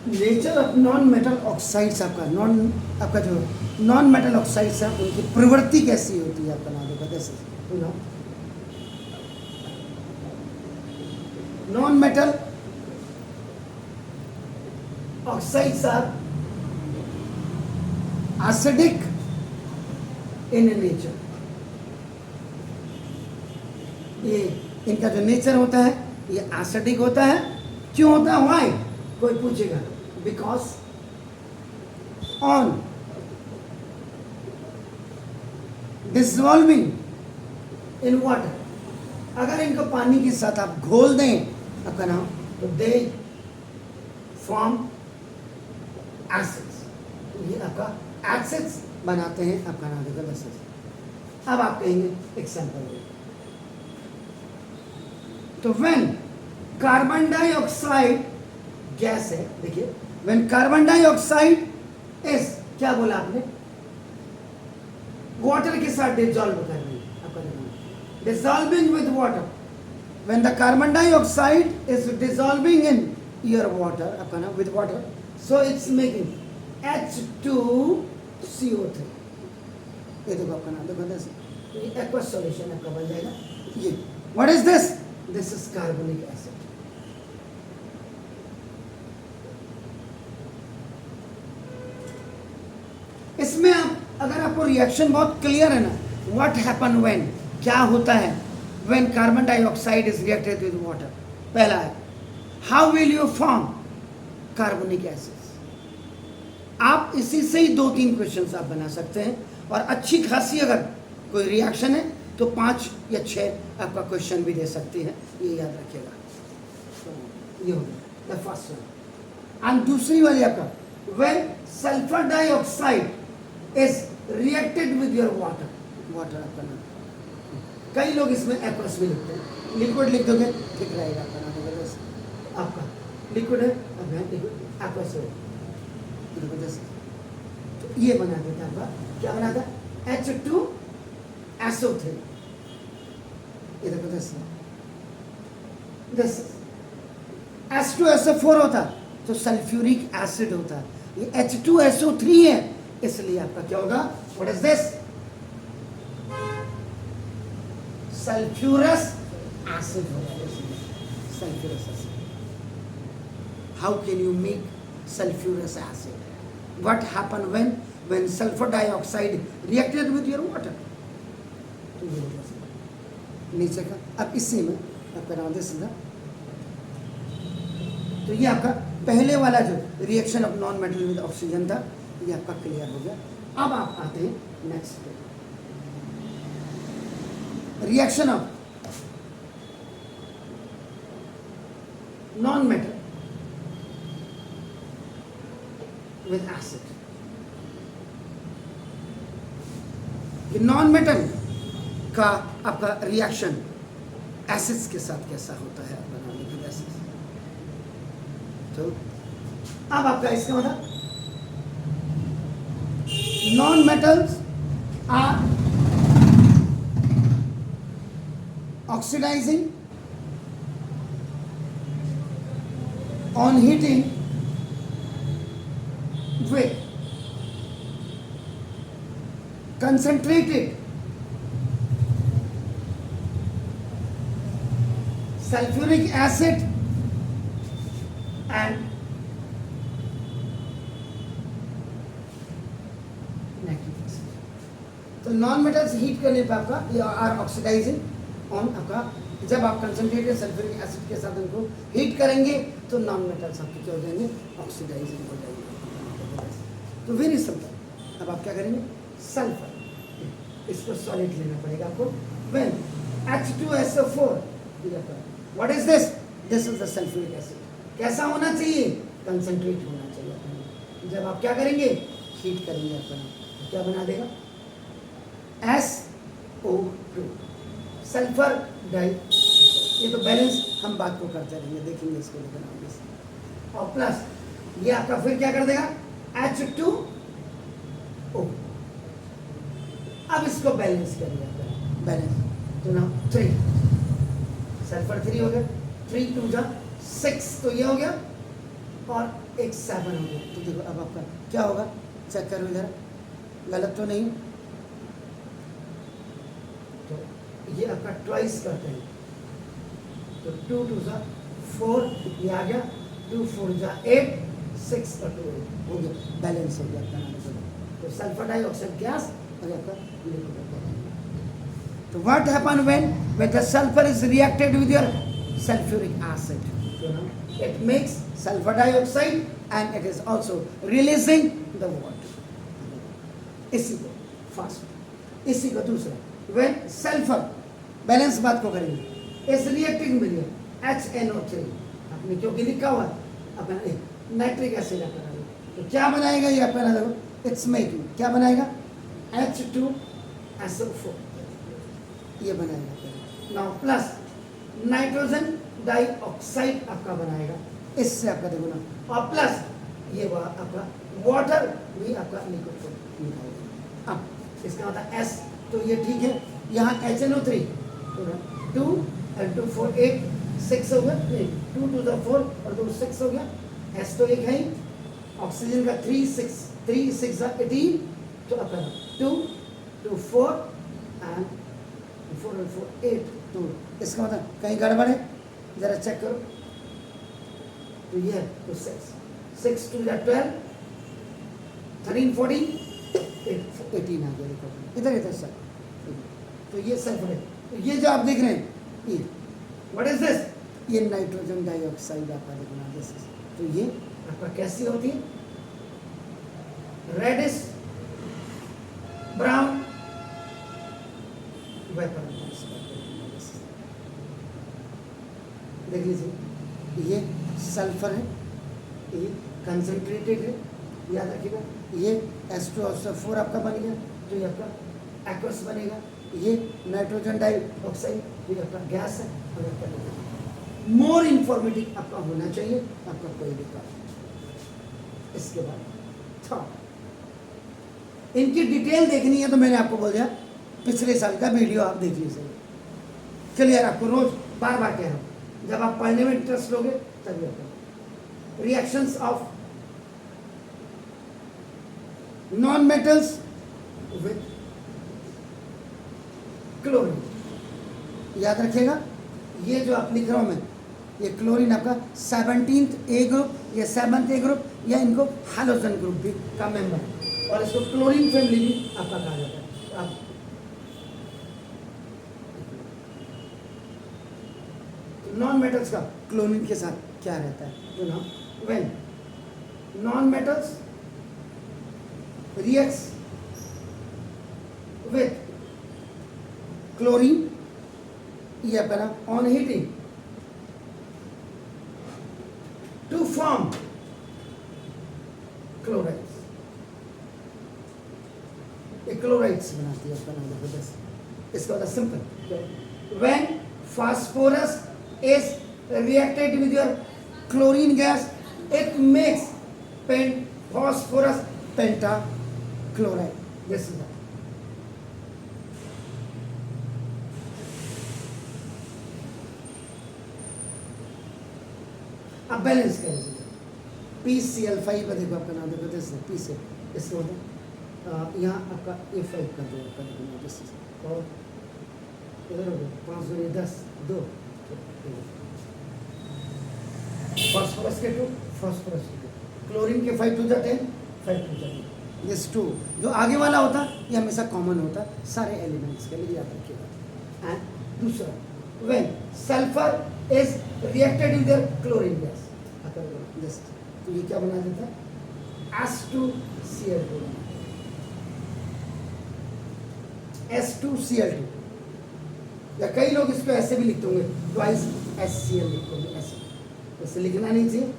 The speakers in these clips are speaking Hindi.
Nature of non metal oxides, आपका जो नॉन मेटल ऑक्साइड्स है उनकी प्रवृत्ति कैसी होती है, आपका नाम देखो जैसे non metal oxides are acidic in nature. ये इनका जो नेचर होता है ये एसिडिक होता है। क्यों होता है, व्हाई, कोई पूछेगा, because on dissolving in water, अगर इनको पानी के साथ आप घोल दें आपका नाम, तो दे फॉर्म एसिड्स, ये आपका एसिड्स बनाते हैं, आपका नाम देखो एसिड्स। अब आप कहेंगे एग्जाम्पल, तो व्हेन कार्बन डाइऑक्साइड गैस है, देखिए व्हेन कार्बन डाइऑक्साइड इज, क्या बोला आपने, वाटर के साथ डिसॉल्व कर रही है, आपका नाम dissolving with water, when the carbon dioxide is dissolving in your water, आपका नाम with water, so it's making H2CO3। ये देखो आपका नाम देखो, ये एक्वस सॉल्यूशन आपका बन जाएगा। ये what is this, this is carbonic acid. इसमें आप, अगर आपको रिएक्शन बहुत क्लियर है ना, व्हाट हैपन व्हेन, क्या होता है when carbon dioxide is reacted with water. पहला है, how will you form carbonic acid. आप इसी से ही 2-3 क्वेश्चन आप बना सकते हैं, और अच्छी खासी अगर कोई रिएक्शन है तो 5 या 6 आपका क्वेश्चन भी दे सकती है, ये याद रखिएगा। तो ये हो गया द फर्स्ट वन। एंड दूसरी वाली आपका, when sulphur dioxide is reacted with your water, water आपका नाम, कई लोग इसमें एक्वस भी लिखते हैं, लिक्विड लिख दोगे ठीक रहेगा आपका नाम, आपका लिक्विड है, अब लिक्विड एक्वस है, तो ये बना देता आपका, क्या बना था, H2SO3। ये देखो दिस H2SO4 होता तो सल्फ्यूरिक एसिड होता, ये H2SO3 है, इसलिए आपका क्या होगा, what is this, sulphurous acid होगा, sulphurous acid. How can you make sulfurous acid, what happen when sulfur dioxide reacted with your water, तो ये नीचे का। अब इसी में आपका नाम दे सीधा, तो ये आपका पहले वाला जो reaction of non metal with oxygen था, ये आपका क्लियर हो गया। अब आप आते हैं नेक्स्ट पे, reaction of non metal with acid। ये नॉन मेटल का आपका रिएक्शन एसिड्स के साथ कैसा होता है, आपका नाम लिखिए एसिड्स। तो अब आपका इसका मतलब, non metals are oxidising on heating with concentrated sulfuric acid and nitric acid। तो नॉन मेटल्स हीट करने पर आपका ये आर ऑक्सीडाइजिंग ऑन, आपका जब आप कंसंट्रेटेड सल्फ्यूरिक एसिड के साथ उनको हीट करेंगे तो नॉन मेटल्स आपके क्या हो जाएंगे, ऑक्सीडाइजिंग हो जाएंगे। तो वेरी सिंपल। अब आप क्या करेंगे, सल्फर, इसको सॉलिड लेना पड़ेगा आपको। When H2SO4, what is this, this is the sulphuric acid. कैसा होना चाहिए, कंसंट्रेट होना चाहिए। जब आप क्या करेंगे, हीट करेंगे अपना, तो क्या बना देगा, SO2, सल्फर डाई। ये तो बैलेंस हम बात को करते रहेंगे, देखेंगे इसको लेकर, और प्लस ये आपका फिर क्या कर देगा, H2O। अब इसको बैलेंस करिए, बैलेंस, तो ना 3 सल्फर 3 हो गया, 3 2 जा 6, तो ये हो गया और एक 7 हो गया। तो देखो अब आपका क्या होगा, चेक करो इधर, गलत तो नहीं। तो ये आपका ट्वाइस करते हैं, तो 2 2 जा 4, ये आ गया, 2 4 जा 8, 6 और 2 8 हो गया, बैलेंस हो गया आपका। तो सल्फर डाइऑक्साइड गैस और आपका लिक्विड। तो what happen when the sulfur is reacted with your sulfuric acid? It makes sulfur dioxide and it is also releasing the water. इसी को फर्स्ट, इसी को दूसरा, when sulfur बैलेंस बात को करेंगे, is reacting with your HNO3, आपने क्योंकि लिखा हुआ अपना नाइट्रिक एसिड अपना, तो क्या बनाएगा ये अपना, देखो इट्स मेकिंग क्या बनाएगा, H2SO4 ये बनाएगा। नाउ प्लस नाइट्रोजन डाइऑक्साइड आपका बनाएगा, इससे आपका देखो ना, और प्लस ये आपका वाटर भी आपका लिक्विड निकालेगा। अब इसका मतलब S, तो ये ठीक है, यहाँ HNO3 तो 2 and 2 4 8 6 हो गया, 2 2 the 4 और 2 6 हो गया, S तो एक है ही, ऑक्सीजन का 3 6 3 6 18, तो आपका 2 2 4 and 4 and 4 8, तो इसका मतलब कहीं गड़बड़ है, जरा चेक करो। तो ये तो 6 6 2 12 13 14 18 आ गया, देखो इधर इधर सर। तो ये सल्फर है, तो ये जो आप देख रहे हैं ये व्हाट इज दिस, ये नाइट्रोजन डाइऑक्साइड आपका देखना, दिस इज, तो ये आपका कैसी होती है, रेडिश ब्राउन वेपर। देख लीजिए ये सल्फर है, ये कंसंट्रेटेड है, याद रखिएगा, ये H2SO4 आपका बन गया, तो ये आपका एक्वस बनेगा, ये नाइट्रोजन डाइऑक्साइड ये आपका गैस है, और आपका मोर इंफॉर्मेटिव आपका होना चाहिए, आपका कोई दिक्कत। इसके बाद थर्ड, इनकी डिटेल देखनी है तो मैंने आपको बोल दिया पिछले साल का वीडियो आप देख लीजिए, क्लियर, आपको रोज बार बार कह रहा हूँ, जब आप पढ़ने में इंटरेस्ट लोगे तभी आपको reactions of non metals with chlorine, याद रखिएगा, ये जो आप लिख रहा हूं मैं, ये क्लोरीन आपका 17th ए ग्रुप या 7th ए ग्रुप या इनको हैलोजन ग्रुप भी का मेंबर है, और इसको क्लोरीन फैमिली भी आपका कहा जाता है। तो आप नॉन मेटल्स का क्लोरीन के साथ क्या रहता है, तो ना when non metals reacts with chlorine, ये अपना on heating to form chlorides, ये क्लोराइड्स बनाती है अपना जबरदस्त। इसका मतलब simple, when phosphorus is reacted with your chlorine gas, it makes phosphorus pentachloride. This is that. अब बैलेंस कर लीजिए, PCl5 का देखो आपका नाम देखो, दिस PCl, इसको मतलब यहाँ आपका A5 का जो आपका देखो दिस, और इधर हो गया 5 2 10 2, फॉस्फोरस के 2 फॉस्फोरस के 2, क्लोरीन के 5 2 10 5 2 10, दिस 2 जो आगे वाला होता ये हमेशा कॉमन होता सारे एलिमेंट्स के लिए, याद रखिएगा। एंड दूसरा, when sulphur is reacted with chlorine gas, this, तो ये क्या बना देता है, S2Cl2, S2Cl2, या कई लोग इसको ऐसे भी लिखते होंगे, ट्वाइस HCl लिखते होंगे, ऐसे ऐसे लिखना नहीं चाहिए,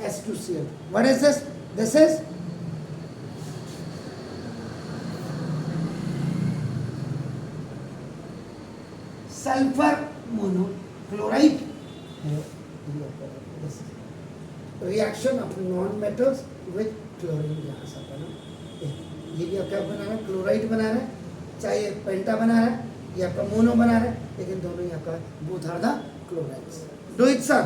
S2Cl। What is this, this is sulphur monochloride, reaction of non metals with chlorine gas, ये भी आपका बना रहा है, क्लोराइड बना रहा है, चाहे पेंटा बना रहा है या आपका मोनो बना रहा है, लेकिन दोनों ही आपका both are the chlorides. Do it sir.